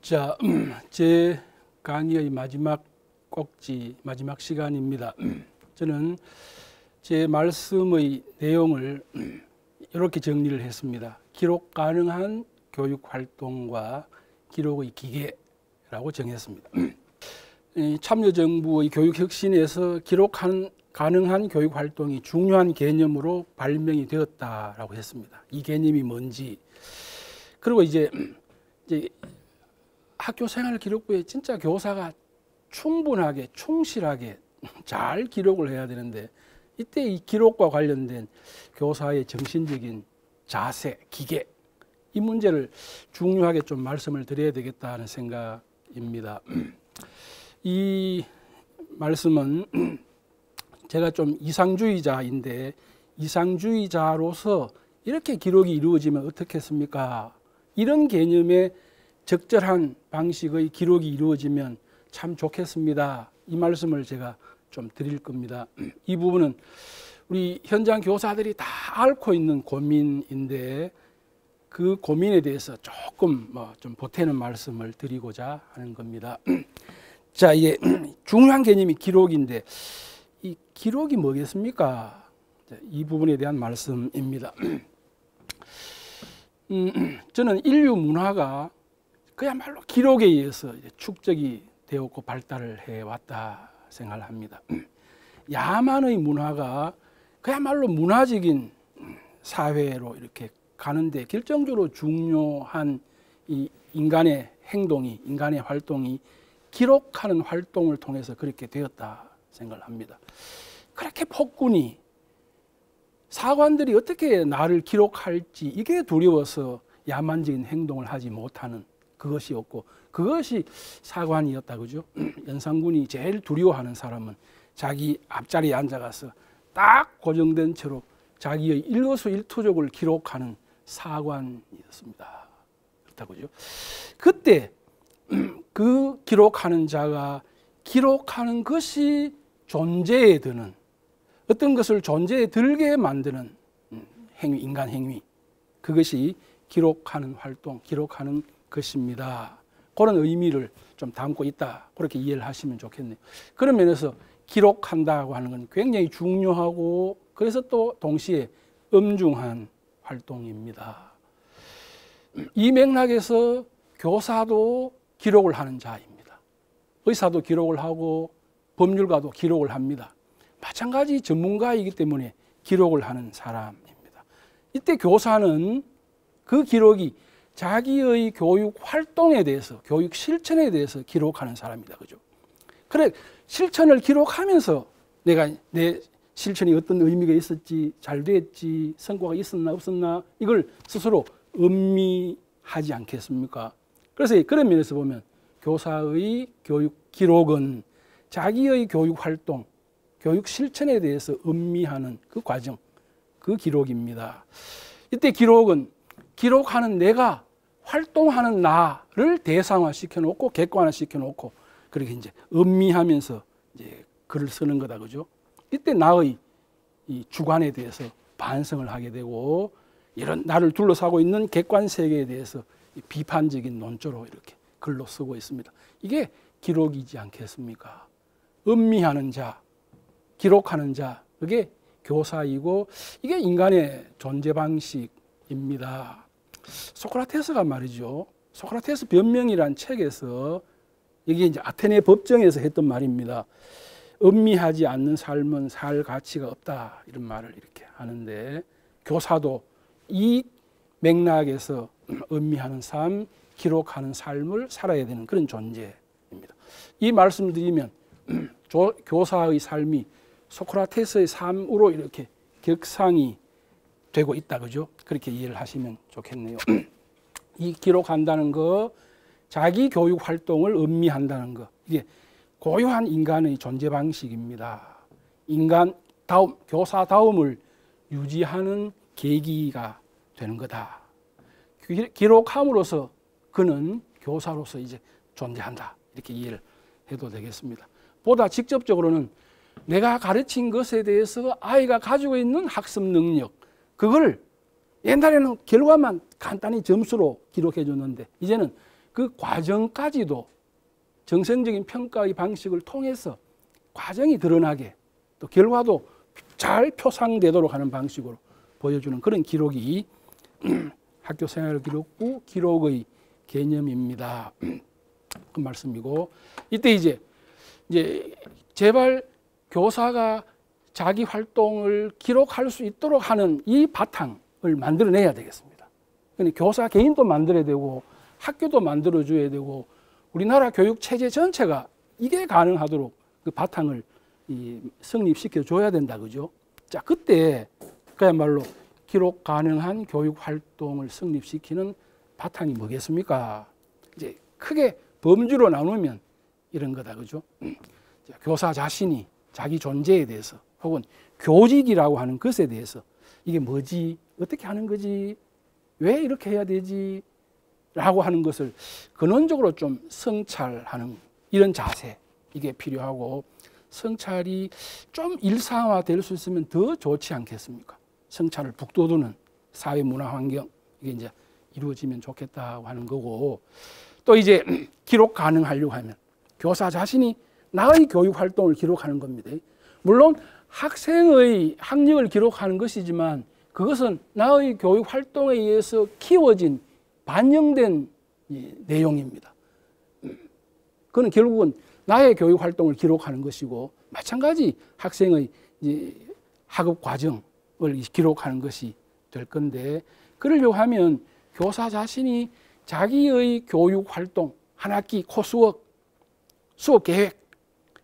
자, 제 강의의 마지막 꼭지, 마지막 시간입니다. 저는 제 말씀의 내용을 이렇게 정리를 했습니다. 기록 가능한 교육 활동과 기록의 기계라고 정했습니다. 참여정부의 교육혁신에서 가능한 교육 활동이 중요한 개념으로 발명이 되었다라고 했습니다. 이 개념이 뭔지. 그리고 이제 학교생활기록부에 진짜 교사가 충분하게 충실하게 잘 기록을 해야 되는데, 이때 이 기록과 관련된 교사의 정신적인 자세, 기계, 이 문제를 중요하게 좀 말씀을 드려야 되겠다는 생각입니다. 이 말씀은 제가 좀 이상주의자인데, 이상주의자로서 이렇게 기록이 이루어지면 어떻겠습니까? 이런 개념의 적절한 방식의 기록이 이루어지면 참 좋겠습니다. 이 말씀을 제가 좀 드릴 겁니다. 이 부분은 우리 현장 교사들이 다 앓고 있는 고민인데, 그 고민에 대해서 조금 좀 보태는 말씀을 드리고자 하는 겁니다. 자, 이게 중요한 개념이 기록인데, 이 기록이 뭐겠습니까? 이 부분에 대한 말씀입니다. 저는 인류 문화가 그야말로 기록에 의해서 축적이 되었고 발달을 해왔다 생각을 합니다. 야만의 문화가 그야말로 문화적인 사회로 이렇게 가는데 결정적으로 중요한 이 인간의 행동이, 인간의 활동이 기록하는 활동을 통해서 그렇게 되었다 생각을 합니다. 그렇게 폭군이, 사관들이 어떻게 나를 기록할지 이게 두려워서 야만적인 행동을 하지 못하는 그것이었고, 그것이 사관이었다, 그죠? 연산군이 제일 두려워하는 사람은 자기 앞자리에 앉아가서 딱 고정된 채로 자기의 일거수일투족을 기록하는 사관이었습니다. 그렇다고 그죠? 그때 그 기록하는 자가 기록하는 것이 존재에 드는, 어떤 것을 존재에 들게 만드는 행위, 인간 행위, 그것이 기록하는 활동, 기록하는 것입니다. 그런 의미를 좀 담고 있다, 그렇게 이해를 하시면 좋겠네요. 그런 면에서 기록한다고 하는 건 굉장히 중요하고, 그래서 또 동시에 엄중한 활동입니다. 이 맥락에서 교사도 기록을 하는 자입니다. 의사도 기록을 하고 법률가도 기록을 합니다. 마찬가지 전문가이기 때문에 기록을 하는 사람입니다. 이때 교사는 그 기록이 자기의 교육 활동에 대해서, 교육 실천에 대해서 기록하는 사람이다, 그죠? 그래, 실천을 기록하면서 내가 내 실천이 어떤 의미가 있었지, 잘 됐지, 성과가 있었나 없었나, 이걸 스스로 음미하지 않겠습니까? 그래서 그런 면에서 보면 교사의 교육 기록은 자기의 교육 활동, 교육 실천에 대해서 음미하는 그 과정, 그 기록입니다. 이때 기록은 기록하는 내가, 활동하는 나를 대상화 시켜놓고 객관화 시켜놓고 그렇게 이제 음미하면서 이제 글을 쓰는 거다, 그죠? 이때 나의 이 주관에 대해서 반성을 하게 되고, 이런 나를 둘러싸고 있는 객관 세계에 대해서 비판적인 논조로 이렇게 글로 쓰고 있습니다. 이게 기록이지 않겠습니까? 음미하는 자, 기록하는 자, 그게 교사이고, 이게 인간의 존재 방식입니다. 소크라테스가 말이죠, 소크라테스 변명이란 책에서, 이게 이제 아테네 법정에서 했던 말입니다. 음미하지 않는 삶은 살 가치가 없다, 이런 말을 이렇게 하는데, 교사도 이 맥락에서 음미하는 삶, 기록하는 삶을 살아야 되는 그런 존재입니다. 이 말씀 드리면 교사의 삶이 소크라테스의 삶으로 이렇게 격상이 되고 있다, 그죠? 그렇게 이해를 하시면 좋겠네요. 이 기록한다는 거, 자기 교육 활동을 음미한다는 거, 이게 고유한 인간의 존재 방식입니다. 인간다움, 교사다움을 유지하는 계기가 되는 거다. 기록함으로써 그는 교사로서 이제 존재한다, 이렇게 이해를 해도 되겠습니다. 보다 직접적으로는 내가 가르친 것에 대해서 아이가 가지고 있는 학습 능력, 그걸 옛날에는 결과만 간단히 점수로 기록해 줬는데, 이제는 그 과정까지도 정성적인 평가의 방식을 통해서 과정이 드러나게 또 결과도 잘 표상되도록 하는 방식으로 보여주는 그런 기록이 학교 생활 기록부 기록의 개념입니다. 그 말씀이고, 이때 이제 제발 교사가 자기 활동을 기록할 수 있도록 하는 이 바탕을 만들어내야 되겠습니다. 그러니까 교사 개인도 만들어야 되고 학교도 만들어줘야 되고 우리나라 교육 체제 전체가 이게 가능하도록 그 바탕을 성립시켜 줘야 된다, 그죠? 자, 그때 그야말로 기록 가능한 교육 활동을 성립시키는 바탕이 뭐겠습니까? 이제 크게 범주로 나누면 이런 거다, 그죠? 교사 자신이 자기 존재에 대해서 혹은 교직이라고 하는 것에 대해서 이게 뭐지? 어떻게 하는 거지? 왜 이렇게 해야 되지? 라고 하는 것을 근원적으로 좀 성찰하는 이런 자세, 이게 필요하고, 성찰이 좀 일상화 될 수 있으면 더 좋지 않겠습니까? 성찰을 북돋우는 사회 문화 환경, 이게 이제 이루어지면 좋겠다고 하는 거고, 또 이제 기록 가능하려고 하면 교사 자신이 나의 교육 활동을 기록하는 겁니다. 물론 학생의 학력을 기록하는 것이지만 그것은 나의 교육 활동에 의해서 키워진 반영된 내용입니다. 그건 결국은 나의 교육 활동을 기록하는 것이고, 마찬가지 학생의 학업 과정을 기록하는 것이 될 건데, 그러려고 하면 교사 자신이 자기의 교육 활동, 한 학기 코스웍, 수업 계획,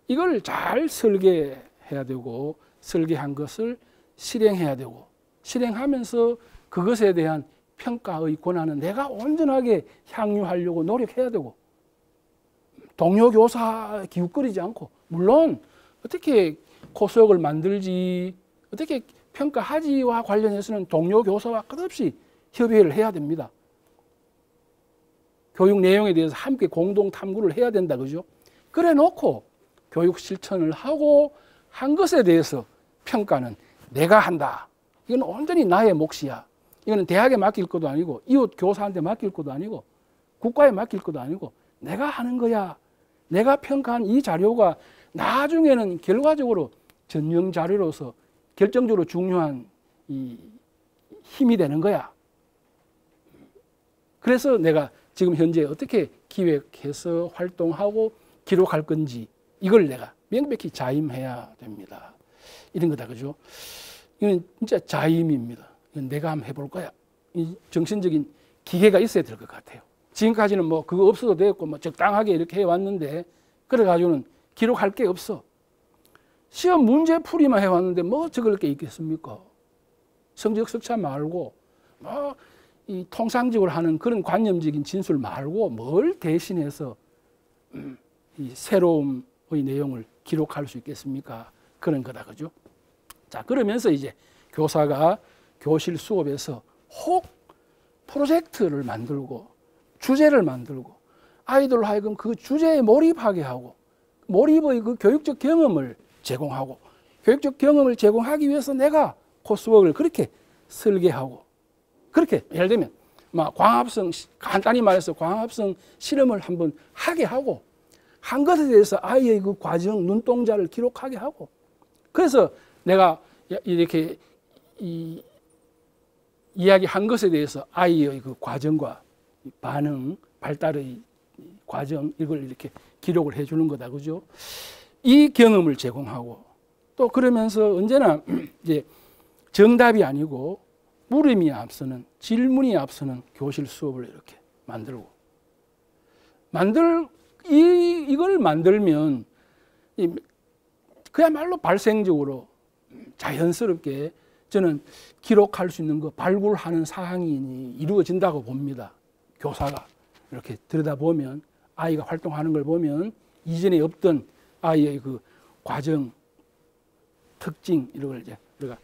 이걸 잘 설계해야 되고, 설계한 것을 실행해야 되고, 실행하면서 그것에 대한 평가의 권한은 내가 온전하게 향유하려고 노력해야 되고, 동료 교사 기웃거리지 않고, 물론 어떻게 코스웍을 만들지, 어떻게 평가하지와 관련해서는 동료 교사와 끝없이 협의를 해야 됩니다. 교육 내용에 대해서 함께 공동 탐구를 해야 된다, 그죠? 그래 놓고 교육 실천을 하고 한 것에 대해서 평가는 내가 한다. 이건 온전히 나의 몫이야. 이거는 대학에 맡길 것도 아니고 이웃 교사한테 맡길 것도 아니고 국가에 맡길 것도 아니고 내가 하는 거야. 내가 평가한 이 자료가 나중에는 결과적으로 전형 자료로서 결정적으로 중요한 힘이 되는 거야. 그래서 내가 지금 현재 어떻게 기획해서 활동하고 기록할 건지 이걸 내가 명백히 자임해야 됩니다. 이런 거다, 그죠? 이건 진짜 자임입니다. 이건 내가 한번 해볼 거야. 이 정신적인 기계가 있어야 될 것 같아요. 지금까지는 뭐 그거 없어도 되겠고 뭐 적당하게 이렇게 해왔는데, 그래가지고는 기록할 게 없어. 시험 문제 풀이만 해왔는데 뭐 적을 게 있겠습니까? 성적 석차 말고 뭐 이 통상적으로 하는 그런 관념적인 진술 말고 뭘 대신해서 이 새로움의 내용을 기록할 수 있겠습니까? 그런 거다, 그죠? 자, 그러면서 이제 교사가 교실 수업에서 혹 프로젝트를 만들고 주제를 만들고 아이들로 하여금 그 주제에 몰입하게 하고 몰입의 그 교육적 경험을 제공하고, 교육적 경험을 제공하기 위해서 내가 코스웍을 그렇게 설계하고, 그렇게 예를 들면 막 광합성, 간단히 말해서 광합성 실험을 한번 하게 하고 한 것에 대해서 아이의 그 과정, 눈동자를 기록하게 하고, 그래서 내가 이렇게 이야기한 것에 대해서 아이의 그 과정과 반응, 발달의 과정, 이걸 이렇게 기록을 해주는 거다, 그죠? 이 경험을 제공하고, 또 그러면서 언제나 이제 정답이 아니고 물음이 앞서는, 질문이 앞서는 교실 수업을 이렇게 만들고, 이걸 만들면 그야말로 발생적으로 자연스럽게 저는 기록할 수 있는 거, 발굴하는 사항이 이루어진다고 봅니다. 교사가 이렇게 들여다보면, 아이가 활동하는 걸 보면 이전에 없던 아이의 그 과정, 특징, 이런 걸 이제 우리가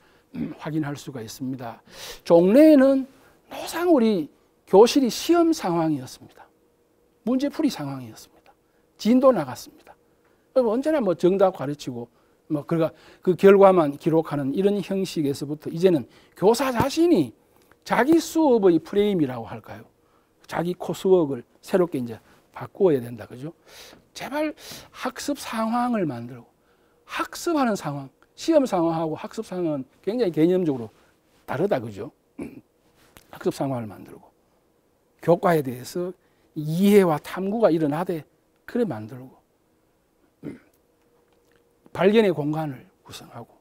확인할 수가 있습니다. 종래에는 항상 우리 교실이 시험 상황이었습니다. 문제풀이 상황이었습니다. 진도 나갔습니다. 언제나 뭐 정답 가르치고 뭐 그러니까 그 결과만 기록하는 이런 형식에서부터 이제는 교사 자신이 자기 수업의 프레임이라고 할까요? 자기 코스웍을 새롭게 이제 바꾸어야 된다. 그죠? 제발 학습 상황을 만들고, 학습하는 상황, 시험 상황하고 학습 상황은 굉장히 개념적으로 다르다. 그죠? 학습 상황을 만들고, 교과에 대해서 이해와 탐구가 일어나되 그래 만들고, 발견의 공간을 구성하고,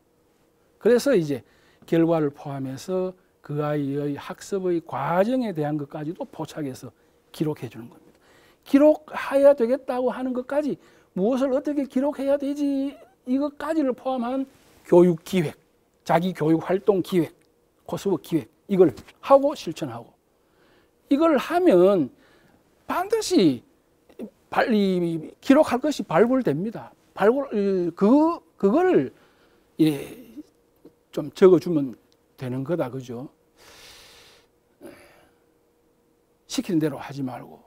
그래서 이제 결과를 포함해서 그 아이의 학습의 과정에 대한 것까지도 포착해서 기록해 주는 겁니다. 기록해야 되겠다고 하는 것까지, 무엇을 어떻게 기록해야 되지, 이것까지를 포함한 교육 기획, 자기 교육 활동 기획, 코스웍 기획, 이걸 하고 실천하고, 이걸 하면 반드시 기록할 것이 발굴됩니다. 그걸 좀 적어주면 되는 거다. 그죠? 시키는 대로 하지 말고,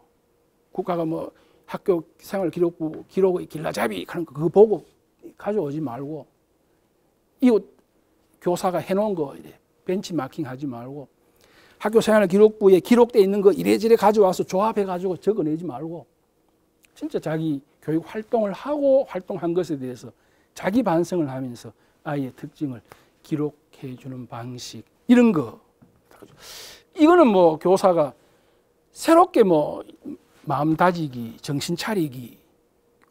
국가가 뭐 학교 생활기록부 기록의 길라잡이 하는 거 그거 보고 가져오지 말고, 이거 교사가 해놓은 거 벤치마킹 하지 말고, 학교 생활기록부에 기록되어 있는 거 이래저래 가져와서 조합해가지고 적어내지 말고, 진짜 자기 교육 활동을 하고 활동한 것에 대해서 자기 반성을 하면서 아이의 특징을 기록해 주는 방식, 이런 거. 이거는 뭐 교사가 새롭게 뭐 마음 다지기, 정신 차리기,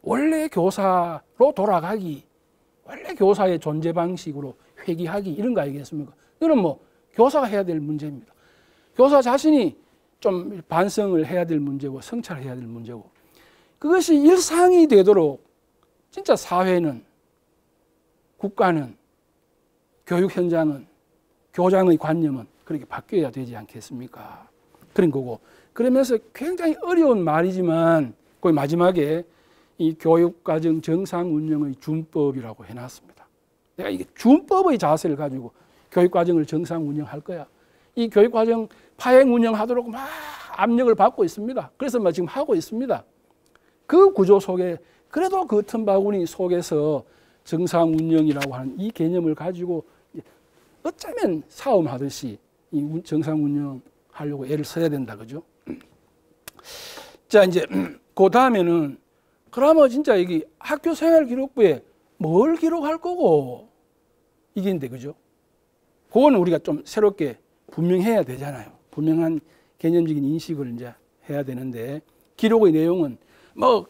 원래 교사로 돌아가기, 원래 교사의 존재 방식으로 회귀하기, 이런 거 아니겠습니까? 이거는 뭐 교사가 해야 될 문제입니다. 교사 자신이 좀 반성을 해야 될 문제고, 성찰해야 될 문제고, 그것이 일상이 되도록 진짜 사회는, 국가는, 교육 현장은, 교장의 관념은 그렇게 바뀌어야 되지 않겠습니까? 그런 거고, 그러면서 굉장히 어려운 말이지만 거기 마지막에 이 교육과정 정상 운영의 준법이라고 해놨습니다. 내가 이게 준법의 자세를 가지고 교육과정을 정상 운영할 거야. 이 교육과정 파행 운영하도록 막 압력을 받고 있습니다. 그래서 막 지금 하고 있습니다. 그 구조 속에 그래도 그 틈바구니 속에서 정상 운영이라고 하는 이 개념을 가지고 어쩌면 싸움하듯이 이 정상 운영하려고 애를 써야 된다. 그죠? 자, 이제 그 다음에는 그러면 진짜 여기 학교 생활 기록부에 뭘 기록할 거고 이게인데, 그죠? 그건 우리가 좀 새롭게 분명해야 되잖아요. 분명한 개념적인 인식을 이제 해야 되는데, 기록의 내용은 뭐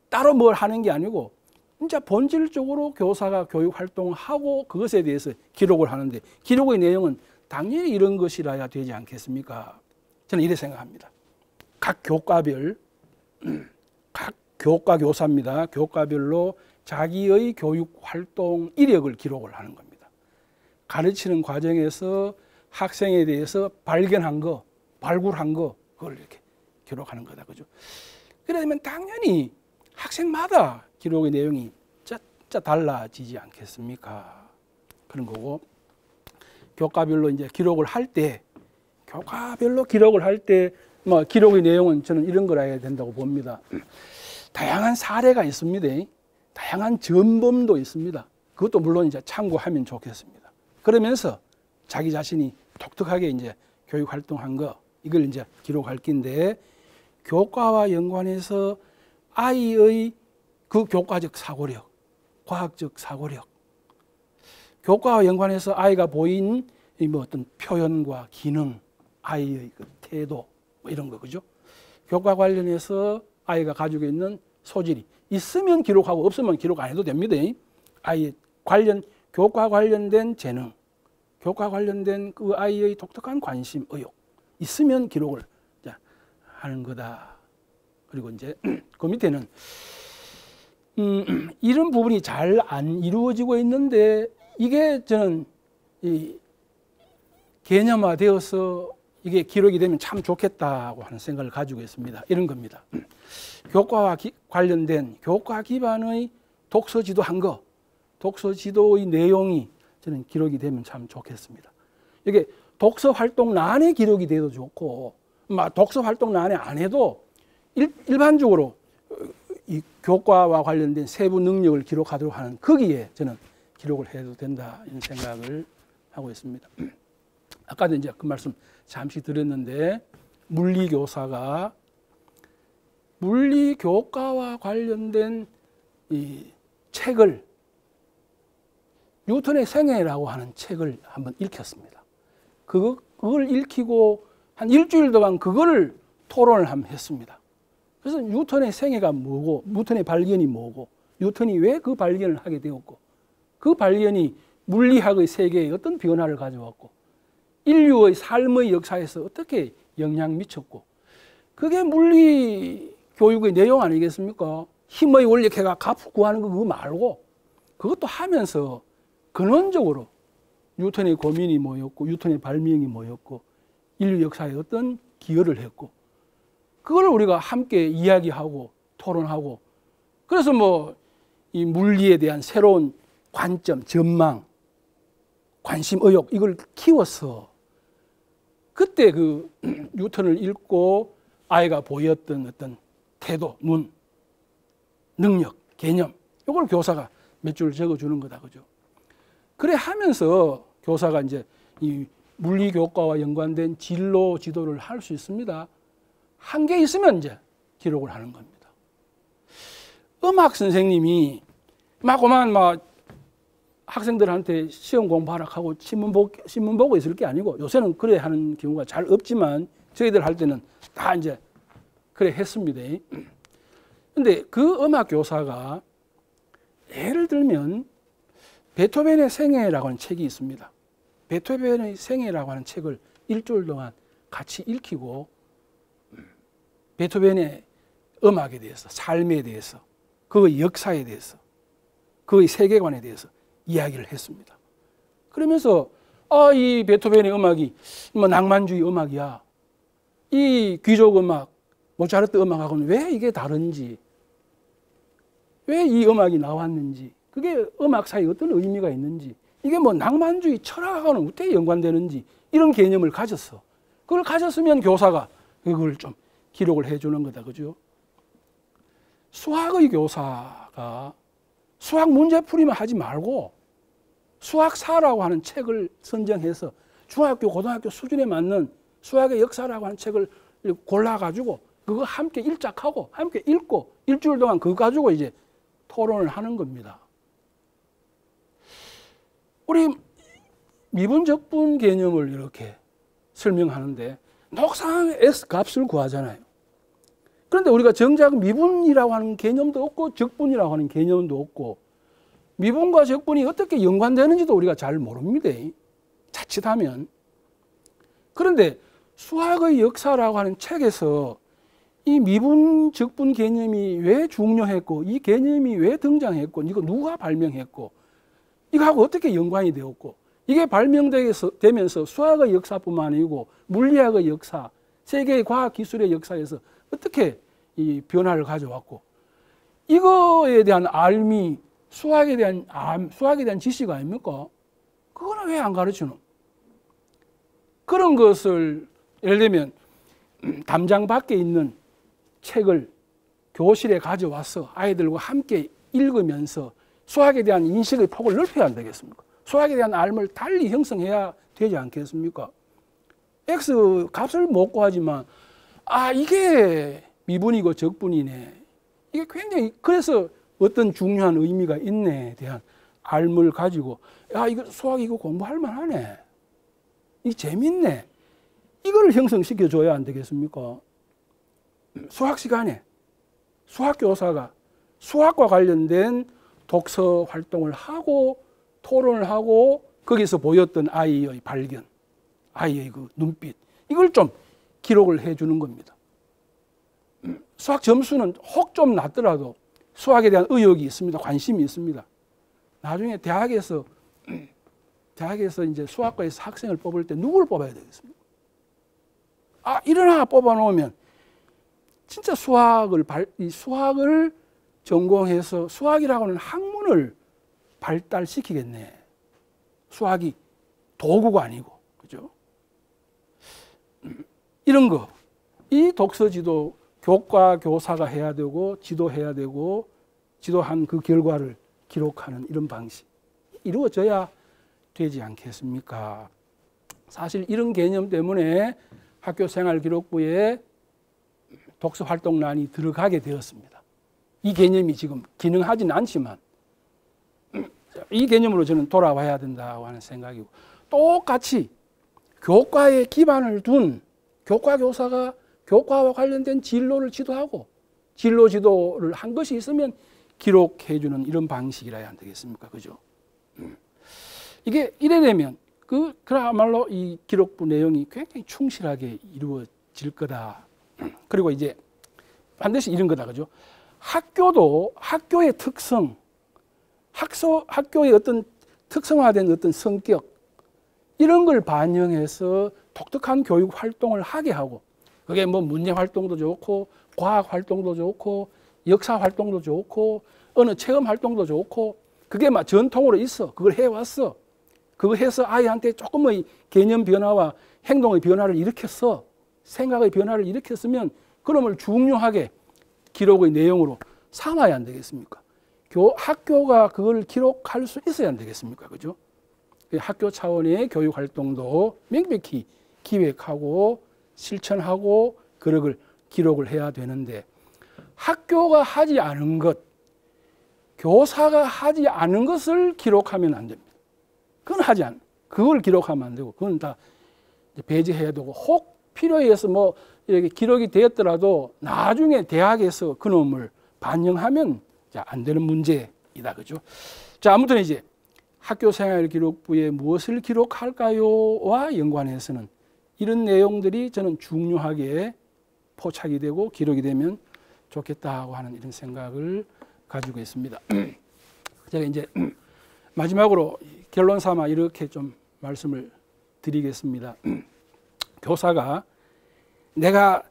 따로 뭘 하는 게 아니고 진짜 본질적으로 교사가 교육 활동을 하고 그것에 대해서 기록을 하는데, 기록의 내용은 당연히 이런 것이라야 되지 않겠습니까? 저는 이렇게 생각합니다. 각 교과별, 각 교과 교사입니다. 교과별로 자기의 교육 활동 이력을 기록을 하는 겁니다. 가르치는 과정에서 학생에 대해서 발견한 거, 발굴한 거, 그걸 이렇게 기록하는 거다. 그죠? 그러면 당연히 학생마다 기록의 내용이 진짜 달라지지 않겠습니까? 그런 거고, 교과별로 이제 기록을 할 때, 뭐 기록의 내용은 저는 이런 거라 해야 된다고 봅니다. 다양한 사례가 있습니다. 다양한 전범도 있습니다. 그것도 물론 이제 참고하면 좋겠습니다. 그러면서 자기 자신이 독특하게 이제 교육 활동한 거, 이걸 이제 기록할 건데, 교과와 연관해서 아이의 그 교과적 사고력, 과학적 사고력, 교과와 연관해서 아이가 보인 뭐 어떤 표현과 기능, 아이의 그 태도, 뭐 이런 거, 그죠? 교과 관련해서 아이가 가지고 있는 소질이 있으면 기록하고 없으면 기록 안 해도 됩니다. 아이의 교과 관련된 재능, 교과 관련된 그 아이의 독특한 관심, 의욕, 있으면 기록을 하는 거다. 그리고 이제 그 밑에는 이런 부분이 잘 안 이루어지고 있는데, 이게 저는 이 개념화되어서 이게 기록이 되면 참 좋겠다고 하는 생각을 가지고 있습니다. 이런 겁니다. 교과와 관련된 교과 기반의 독서 지도한 거, 독서 지도의 내용이 저는 기록이 되면 참 좋겠습니다. 이게 독서 활동란에 기록이 돼도 좋고, 독서 활동란에 안 해도 일반적으로 이 교과와 관련된 세부 능력을 기록하도록 하는 거기에 저는 기록을 해도 된다, 이런 생각을 하고 있습니다. 아까도 이제 그 말씀 잠시 드렸는데, 물리교사가 물리교과와 관련된 이 책을, 뉴턴의 생애라고 하는 책을 한번 읽혔습니다. 그걸 읽히고 한 일주일 동안 그거를 토론을 한번 했습니다. 그래서 뉴턴의 생애가 뭐고, 뉴턴의 발견이 뭐고, 뉴턴이 왜 그 발견을 하게 되었고, 그 발견이 물리학의 세계에 어떤 변화를 가져왔고, 인류의 삶의 역사에서 어떻게 영향 미쳤고, 그게 물리 교육의 내용 아니겠습니까? 힘의 원력회가 값 구하는 거 그거 말고, 그것도 하면서 근원적으로 뉴턴의 고민이 뭐였고, 뉴턴의 발명이 뭐였고, 인류 역사에 어떤 기여를 했고, 그걸 우리가 함께 이야기하고 토론하고, 그래서 뭐 이 물리에 대한 새로운 관점, 전망, 관심, 의욕 이걸 키워서 그때 그 뉴턴을 읽고 아이가 보였던 어떤 태도, 눈, 능력, 개념 이걸 교사가 몇 줄 적어주는 거다, 그죠? 그래 하면서 교사가 이제 이 물리 교과와 연관된 진로 지도를 할 수 있습니다. 한계 있으면 이제 기록을 하는 겁니다. 음악 선생님이 막 학생들한테 시험 공부하라 하고 신문 보고 있을 게 아니고, 요새는 그래 하는 경우가 잘 없지만 저희들 할 때는 다 이제 그래 했습니다. 근데 그 음악 교사가 예를 들면 베토벤의 생애라고 하는 책이 있습니다. 베토벤의 생애라고 하는 책을 일주일 동안 같이 읽히고 베토벤의 음악에 대해서, 삶에 대해서, 그의 역사에 대해서, 그의 세계관에 대해서 이야기를 했습니다. 그러면서 이 베토벤의 음악이 뭐 낭만주의 음악이야, 이 귀족 음악, 모차르트 음악하고는 왜 이게 다른지, 왜 이 음악이 나왔는지, 그게 음악 사이에 어떤 의미가 있는지, 이게 뭐 낭만주의 철학하고는 어떻게 연관되는지, 이런 개념을 가졌어. 그걸 가졌으면 교사가 그걸 좀 기록을 해주는 거다, 그죠? 수학의 교사가 수학 문제풀이만 하지 말고 수학사라고 하는 책을 선정해서 중학교, 고등학교 수준에 맞는 수학의 역사라고 하는 책을 골라가지고 그거 함께 일작하고 함께 읽고 일주일 동안 그거 가지고 이제 토론을 하는 겁니다. 우리 미분적분 개념을 이렇게 설명하는데 녹상의 S 값을 구하잖아요. 그런데 우리가 정작 미분이라고 하는 개념도 없고 적분이라고 하는 개념도 없고, 미분과 적분이 어떻게 연관되는지도 우리가 잘 모릅니다, 자칫하면. 그런데 수학의 역사라고 하는 책에서 이 미분, 적분 개념이 왜 중요했고, 이 개념이 왜 등장했고, 이거 누가 발명했고, 이거하고 어떻게 연관이 되었고, 이게 발명되면서 수학의 역사뿐만 아니고 물리학의 역사, 세계의 과학기술의 역사에서 어떻게 이 변화를 가져왔고, 이거에 대한 알미, 수학에 대한 지식 아닙니까? 그거는 왜 안 가르치노? 그런 것을 예를 들면 담장 밖에 있는 책을 교실에 가져와서 아이들과 함께 읽으면서 수학에 대한 인식의 폭을 넓혀야 안 되겠습니까? 수학에 대한 알을 달리 형성해야 되지 않겠습니까? X 값을 못 구하지만 이게 미분이고 적분이네, 이게 굉장히, 그래서 어떤 중요한 의미가 있네에 대한 알을 가지고 이거 수학 이거 공부할 만하네, 이게 재밌네, 이걸 형성시켜 줘야 안 되겠습니까? 수학 시간에 수학 교사가 수학과 관련된 독서 활동을 하고 토론을 하고 거기서 보였던 아이의 발견, 아이의 그 눈빛, 이걸 좀 기록을 해 주는 겁니다. 수학 점수는 혹 좀 낮더라도 수학에 대한 의욕이 있습니다. 관심이 있습니다. 나중에 대학에서 이제 수학과에서 학생을 뽑을 때 누구를 뽑아야 되겠습니까? 이런 하나 뽑아 놓으면 진짜 수학을 전공해서 수학이라고 하는 학문을 발달시키겠네. 수학이 도구가 아니고, 그죠? 이런 거, 이 독서지도 교과 교사가 해야 되고 지도해야 되고, 지도한 그 결과를 기록하는 이런 방식 이루어져야 되지 않겠습니까? 사실 이런 개념 때문에 학교생활기록부에 독서활동란이 들어가게 되었습니다. 이 개념이 지금 기능하지는 않지만 이 개념으로 저는 돌아와야 된다고 하는 생각이고, 똑같이 교과에 기반을 둔 교과 교사가 교과와 관련된 진로를 지도하고 진로 지도를 한 것이 있으면 기록해주는 이런 방식이라야 안 되겠습니까? 그죠? 이게 이래 되면 그야말로 이 기록부 내용이 굉장히 충실하게 이루어질 거다. 그리고 이제 반드시 이런 거다. 그죠? 학교도 학교의 특성, 학교의 어떤 특성화된 어떤 성격, 이런 걸 반영해서 독특한 교육 활동을 하게 하고, 그게 뭐 문예 활동도 좋고 과학 활동도 좋고 역사 활동도 좋고 어느 체험 활동도 좋고, 그게 막 전통으로 있어. 그걸 해왔어. 그거 해서 아이한테 조금의 개념 변화와 행동의 변화를 일으켰어. 생각의 변화를 일으켰으면 그놈을 중요하게 기록의 내용으로 삼아야 안 되겠습니까? 학교가 그걸 기록할 수 있어야 안 되겠습니까? 그죠? 학교 차원의 교육 활동도 명백히 기획하고 실천하고 그걸 기록을 해야 되는데, 학교가 하지 않은 것, 교사가 하지 않은 것을 기록하면 안 됩니다. 그건 하지 않아. 그걸 기록하면 안 되고, 그건 다 배제해야 되고, 혹 필요에 의해서 뭐 이렇게 기록이 되었더라도 나중에 대학에서 그놈을 반영하면 안 되는 문제이다. 그죠? 자, 아무튼 이제 학교생활기록부에 무엇을 기록할까요와 연관해서는 이런 내용들이 저는 중요하게 포착이 되고 기록이 되면 좋겠다고 하는 이런 생각을 가지고 있습니다. 제가 이제 마지막으로 결론 삼아 이렇게 좀 말씀을 드리겠습니다. 교사가 내가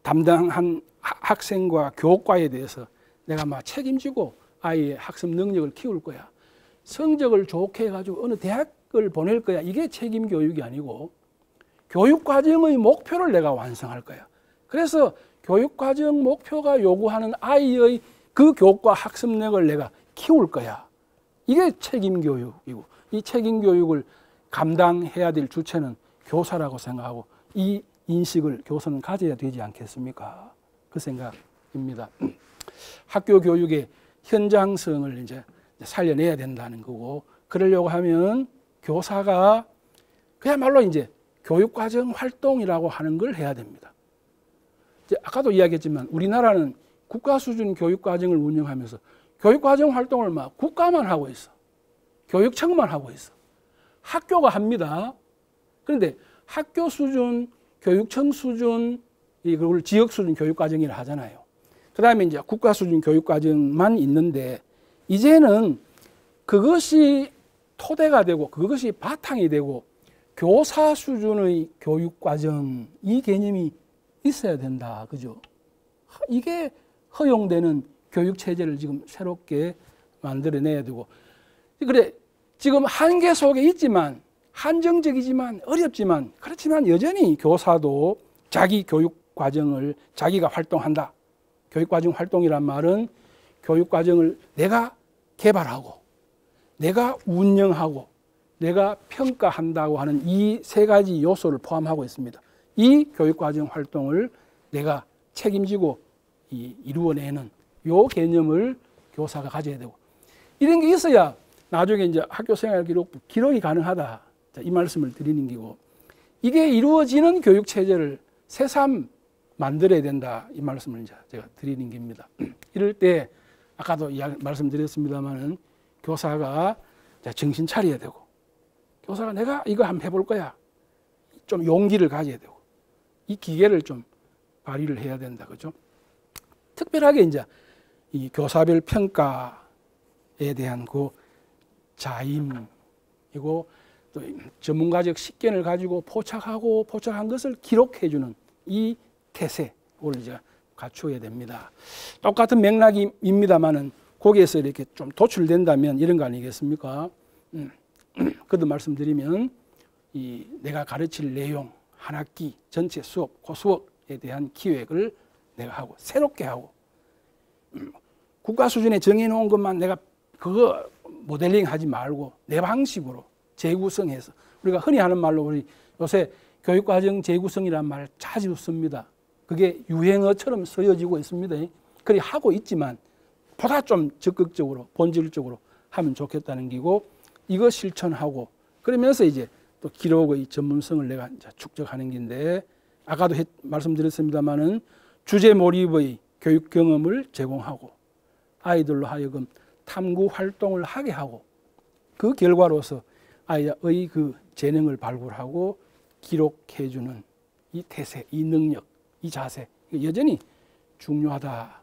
담당한 학생과 교과에 대해서 내가 막 책임지고 아이의 학습 능력을 키울 거야. 성적을 좋게 해가지고 어느 대학을 보낼 거야. 이게 책임 교육이 아니고 교육과정의 목표를 내가 완성할 거야. 그래서 교육과정 목표가 요구하는 아이의 그 교과 학습력을 내가 키울 거야. 이게 책임 교육이고, 이 책임 교육을 감당해야 될 주체는 교사라고 생각하고 이 인식을 교사는 가져야 되지 않겠습니까? 그 생각입니다. 학교 교육의 현장성을 이제 살려내야 된다는 거고, 그러려고 하면 교사가 그야말로 이제 교육과정 활동이라고 하는 걸 해야 됩니다. 이제 아까도 이야기했지만 우리나라는 국가 수준 교육과정을 운영하면서 교육과정 활동을 막 국가만 하고 있어. 교육청만 하고 있어. 학교가 합니다. 그런데 학교 수준, 교육청 수준, 이걸 지역 수준 교육과정이라 하잖아요. 그 다음에 이제 국가 수준 교육과정만 있는데, 이제는 그것이 토대가 되고 그것이 바탕이 되고 교사 수준의 교육과정, 이 개념이 있어야 된다. 그죠? 이게 허용되는 교육체제를 지금 새롭게 만들어내야 되고, 그래, 지금 한계 속에 있지만, 한정적이지만, 어렵지만, 그렇지만 여전히 교사도 자기 교육과정을 자기가 활동한다. 교육과정 활동이란 말은 교육과정을 내가 개발하고, 내가 운영하고, 내가 평가한다고 하는 이 세 가지 요소를 포함하고 있습니다. 이 교육과정 활동을 내가 책임지고 이루어내는 요 개념을 교사가 가져야 되고, 이런 게 있어야 나중에 이제 학교생활기록부 기록이 가능하다. 자, 이 말씀을 드리는 거고, 이게 이루어지는 교육체제를 새삼 만들어야 된다. 이 말씀을 이제 제가 드리는 겁니다. 이럴 때 아까도 말씀드렸습니다만은 교사가 정신 차려야 되고, 교사가 내가 이거 한번 해볼 거야. 좀 용기를 가져야 되고, 이 기계를 좀 발휘를 해야 된다. 그죠? 특별하게 이제 이 교사별 평가에 대한 그 자임이고, 또 전문가적 식견을 가지고 포착한 것을 기록해주는 이 태세를 이제 갖추어야 됩니다. 똑같은 맥락입니다만은 거기에서 이렇게 좀 도출된다면 이런 거 아니겠습니까? 그도 말씀드리면 내가 가르칠 내용, 한 학기 전체 수업, 그 수업에 대한 기획을 내가 하고 새롭게 하고, 국가 수준에 정해놓은 것만 내가 그거 모델링 하지 말고 내 방식으로 재구성해서, 우리가 흔히 하는 말로 우리 요새 교육과정 재구성이라는 말을 자주 씁니다. 그게 유행어처럼 쓰여지고 있습니다. 그리 하고 있지만 보다 좀 적극적으로 본질적으로 하면 좋겠다는 기고, 이거 실천하고 그러면서 이제 또 기록의 전문성을 내가 이제 축적하는 긴데, 아까도 말씀드렸습니다마는 주제 몰입의 교육 경험을 제공하고 아이들로 하여금 탐구 활동을 하게 하고, 그 결과로서 아이의 그 재능을 발굴하고 기록해주는 이 태세, 이 능력, 이 자세, 여전히 중요하다,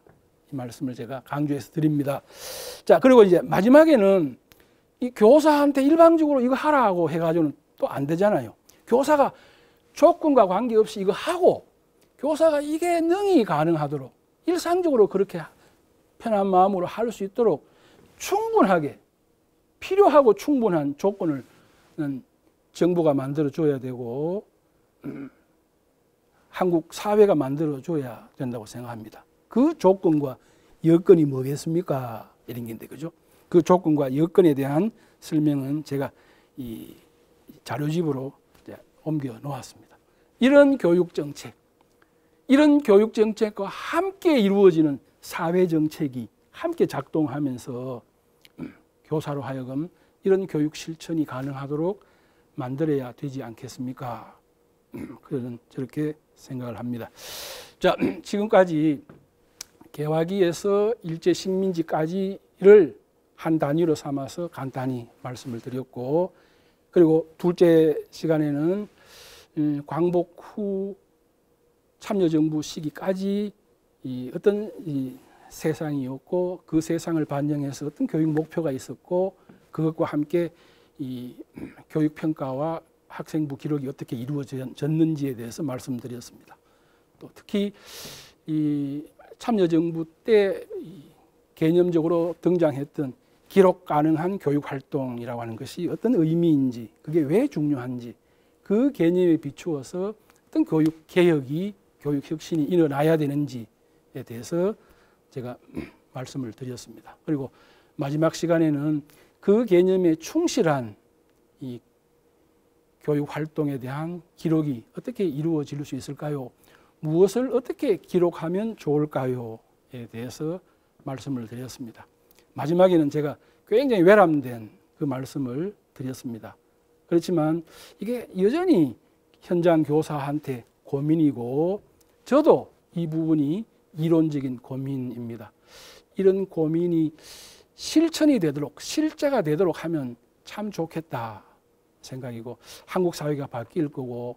이 말씀을 제가 강조해서 드립니다. 자, 그리고 이제 마지막에는 이 교사한테 일방적으로 이거 하라고 해가지고는 또 안 되잖아요. 교사가 조건과 관계없이 이거 하고, 교사가 이게 능히 가능하도록 일상적으로 그렇게 편한 마음으로 할 수 있도록 충분하게 필요하고 충분한 조건을 정부가 만들어줘야 되고, 한국 사회가 만들어줘야 된다고 생각합니다. 그 조건과 여건이 뭐겠습니까? 이런 건데, 그죠? 그 조건과 여건에 대한 설명은 제가 이 자료집으로 옮겨 놓았습니다. 이런 교육정책, 이런 교육정책과 함께 이루어지는 사회정책이 함께 작동하면서 교사로 하여금 이런 교육 실천이 가능하도록 만들어야 되지 않겠습니까? 그런 저렇게 생각을 합니다. 자, 지금까지 개화기에서 일제 식민지까지를 한 단위로 삼아서 간단히 말씀을 드렸고, 그리고 둘째 시간에는 광복 후 참여정부 시기까지 어떤 세상이었고, 그 세상을 반영해서 어떤 교육 목표가 있었고, 그것과 함께 이 교육평가와 학생부 기록이 어떻게 이루어졌는지에 대해서 말씀드렸습니다. 또 특히 이 참여정부 때 개념적으로 등장했던 기록 가능한 교육활동이라고 하는 것이 어떤 의미인지, 그게 왜 중요한지, 그 개념에 비추어서 어떤 교육개혁이, 교육혁신이 일어나야 되는지에 대해서 제가 말씀을 드렸습니다. 그리고 마지막 시간에는 그 개념에 충실한 이 교육활동에 대한 기록이 어떻게 이루어질 수 있을까요? 무엇을 어떻게 기록하면 좋을까요?에 대해서 말씀을 드렸습니다. 마지막에는 제가 굉장히 외람된 그 말씀을 드렸습니다. 그렇지만 이게 여전히 현장 교사한테 고민이고, 저도 이 부분이 이론적인 고민입니다. 이런 고민이 실천이 되도록, 실제가 되도록 하면 참 좋겠다 생각이고, 한국 사회가 바뀔 거고,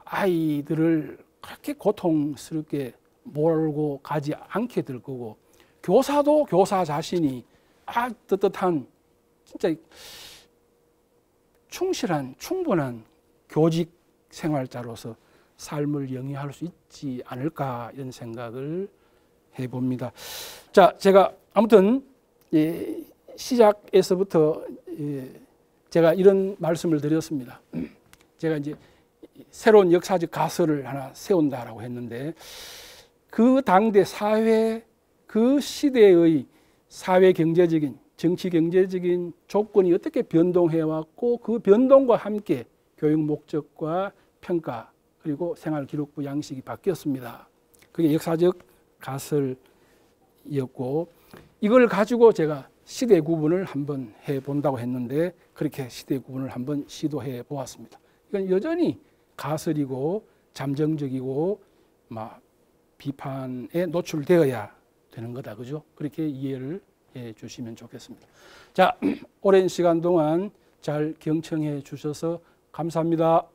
아이들을 그렇게 고통스럽게 몰고 가지 않게 될 거고, 교사도 교사 자신이 떳떳한 진짜 충실한 충분한 교직 생활자로서 삶을 영위할 수 있지 않을까, 이런 생각을 해봅니다. 자, 제가 아무튼 시작에서부터 제가 이런 말씀을 드렸습니다. 제가 이제 새로운 역사적 가설을 하나 세운다라고 했는데, 그 당대 사회, 그 시대의 사회 경제적인, 정치 경제적인 조건이 어떻게 변동해 왔고, 그 변동과 함께 교육 목적과 평가, 그리고 생활기록부 양식이 바뀌었습니다. 그게 역사적 가설이었고, 이걸 가지고 제가 시대 구분을 한번 해본다고 했는데, 그렇게 시대 구분을 한번 시도해 보았습니다. 이건 여전히 가설이고 잠정적이고 비판에 노출되어야 되는 거다, 그죠? 그렇게 이해를 해 주시면 좋겠습니다. 자, 오랜 시간 동안 잘 경청해 주셔서 감사합니다.